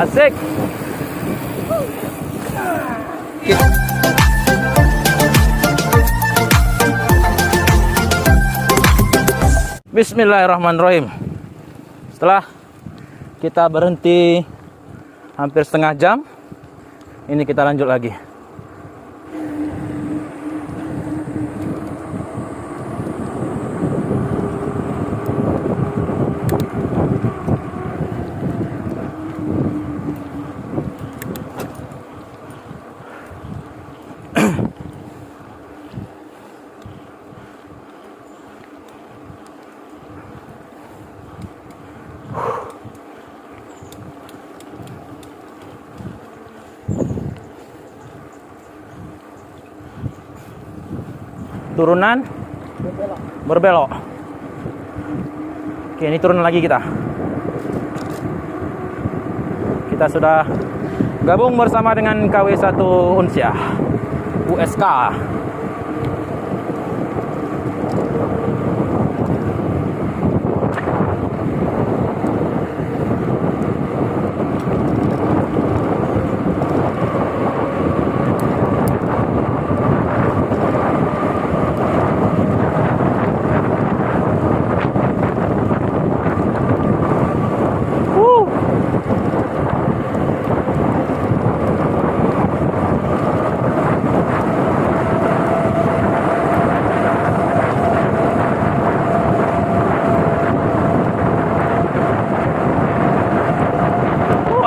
Asik. Bismillahirrahmanirrahim. Setelah kita berhenti hampir setengah jam, ini kita lanjut lagi. Turunan berbelok. Oke, ini turun lagi kita. Kita sudah gabung bersama dengan KW1 Unsyah USK.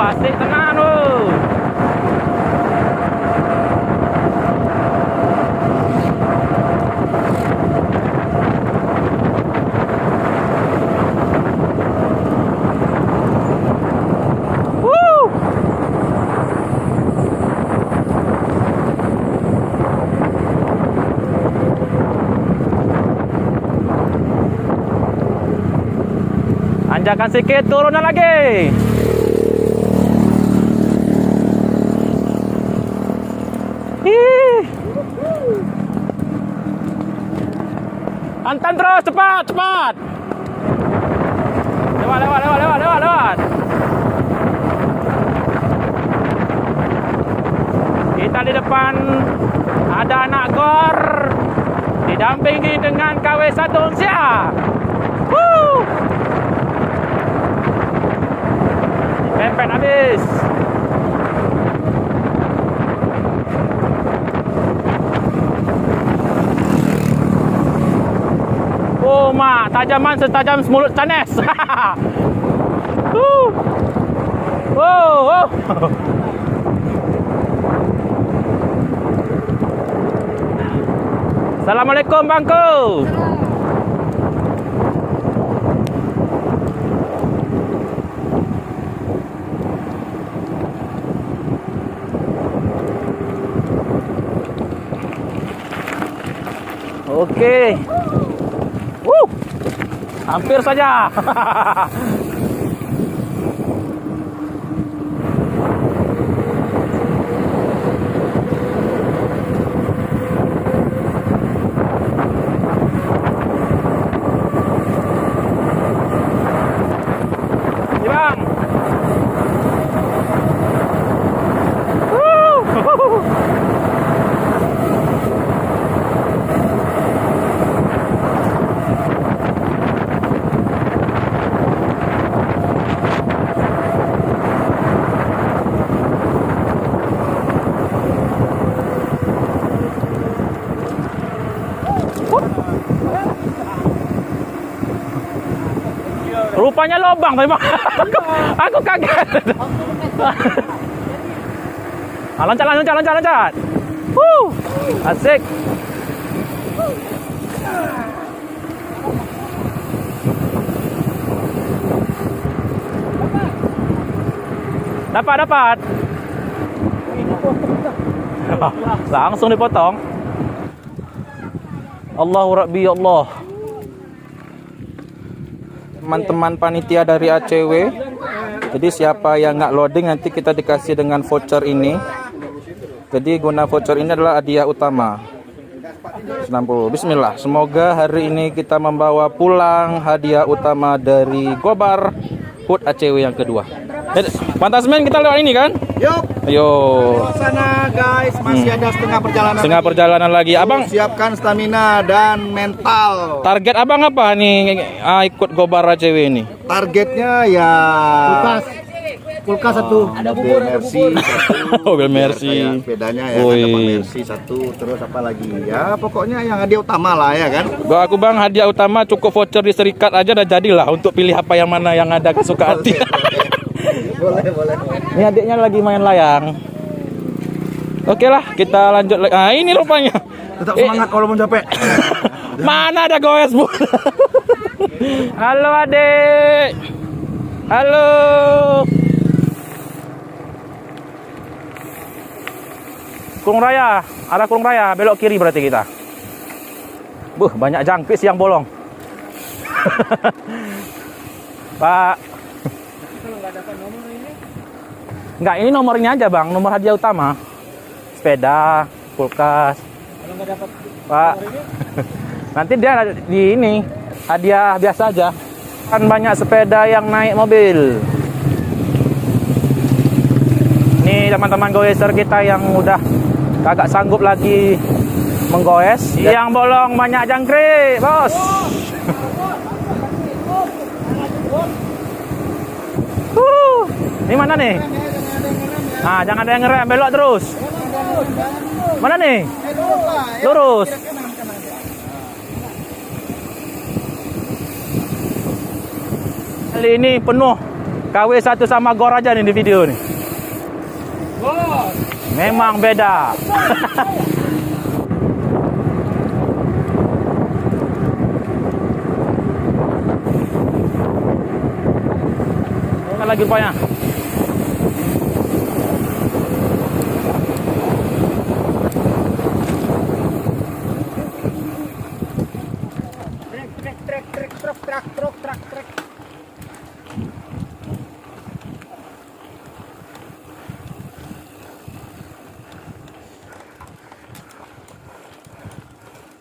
Asik tenang tu. Anjakan sikit, turunan lagi. Hantam terus, cepat, cepat. Lewat. Kita di depan ada anak gor, didampingi dengan KW1 Unsyah. Pempet habis. Oh mak, tajaman setajam mulut canes. Oh. Assalamualaikum bangku. Okey. Hampir saja. Bang. Rupanya lubang tadi, aku kaget. Loncat. Asik. Dapat. Langsung dipotong. Allahu Rabbi Allah. Teman-teman panitia dari ACW, jadi siapa yang nggak loading nanti kita dikasih dengan voucher ini. Jadi guna voucher ini adalah hadiah utama 90. Bismillah, semoga hari ini kita membawa pulang hadiah utama dari Gobar HUT ACW yang kedua. Pantas men, kita lewat ini kan? Yuk. Ayo. Lewat sana guys, masih ada setengah perjalanan. Setengah perjalanan lagi. Abang siapkan stamina dan mental. Target abang apa nih ikut Gobar ACW ini? Targetnya ya kulkas satu, ada bubur, Mercy satu, mobil Mercy, sepedanya ya, ada Mercy satu, terus apa lagi? Ya pokoknya yang hadiah utama lah ya kan. Gua aku bang, hadiah utama cukup voucher di Serikat aja udah jadilah untuk pilih apa yang mana yang ada kesuka hati. Boleh. Ini adiknya lagi main layang. Oke lah, kita lanjut lagi. Ah ini rupanya. Tetap semangat kalau mau capek. Mana ada goes bu? Halo adik. Halo. Kurung Raya, arah Kurung Raya, belok kiri berarti kita. Banyak jangkris yang bolong. Pak. Kalau nggak dapat nomor ini? Enggak, ini nomornya aja bang, nomor hadiah utama. Sepeda, kulkas. Kalau nggak dapat Pak. Nanti dia di ini hadiah biasa aja. Kan banyak sepeda yang naik mobil. Nih teman-teman goeser kita yang udah kagak sanggup lagi menggoes. Yang bolong banyak jangkrik, bos. Ini mana nih? Nah, jangan ada yang ngerem, belok terus. Mana nih? Lurus. Kali ini penuh KW1 sama Gor aja nih di video nih. Memang beda. Lagi rupanya. truk.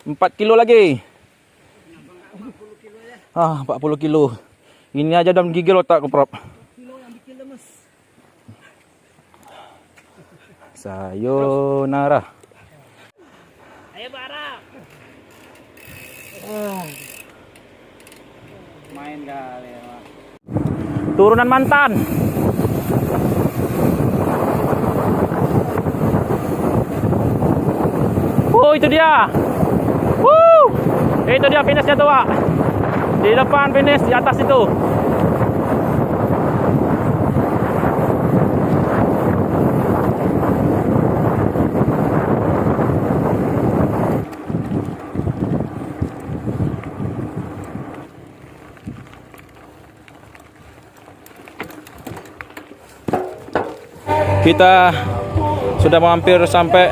4 kilo lagi. 40 kilo. Ini aja udah menggigil otak Prop. Sayonara. Ayo Bara. Main kali ya. Turunan mantan. Itu dia. Itu dia finishnya tuh, Pak. Di depan finish, di atas itu. Kita sudah hampir sampai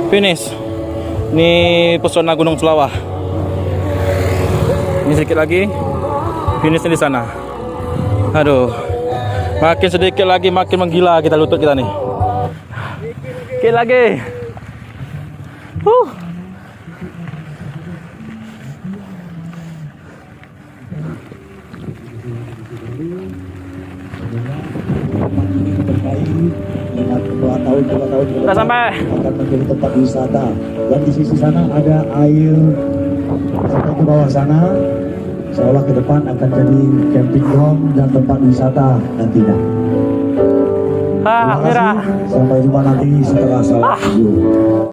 finish. Ini pesona Gunung Selawah. Ini sedikit lagi finishnya di sana. Aduh, makin sedikit lagi makin menggila kita lutut kita nih. Sedikit lagi. Sudah sampai. Akan menjadi tempat wisata. Dan di sisi sana ada air sampai ke bawah sana. Seolah ke depan akan jadi camping ground dan tempat wisata nantinya. Merah. Sampai jumpa nanti setelah salat.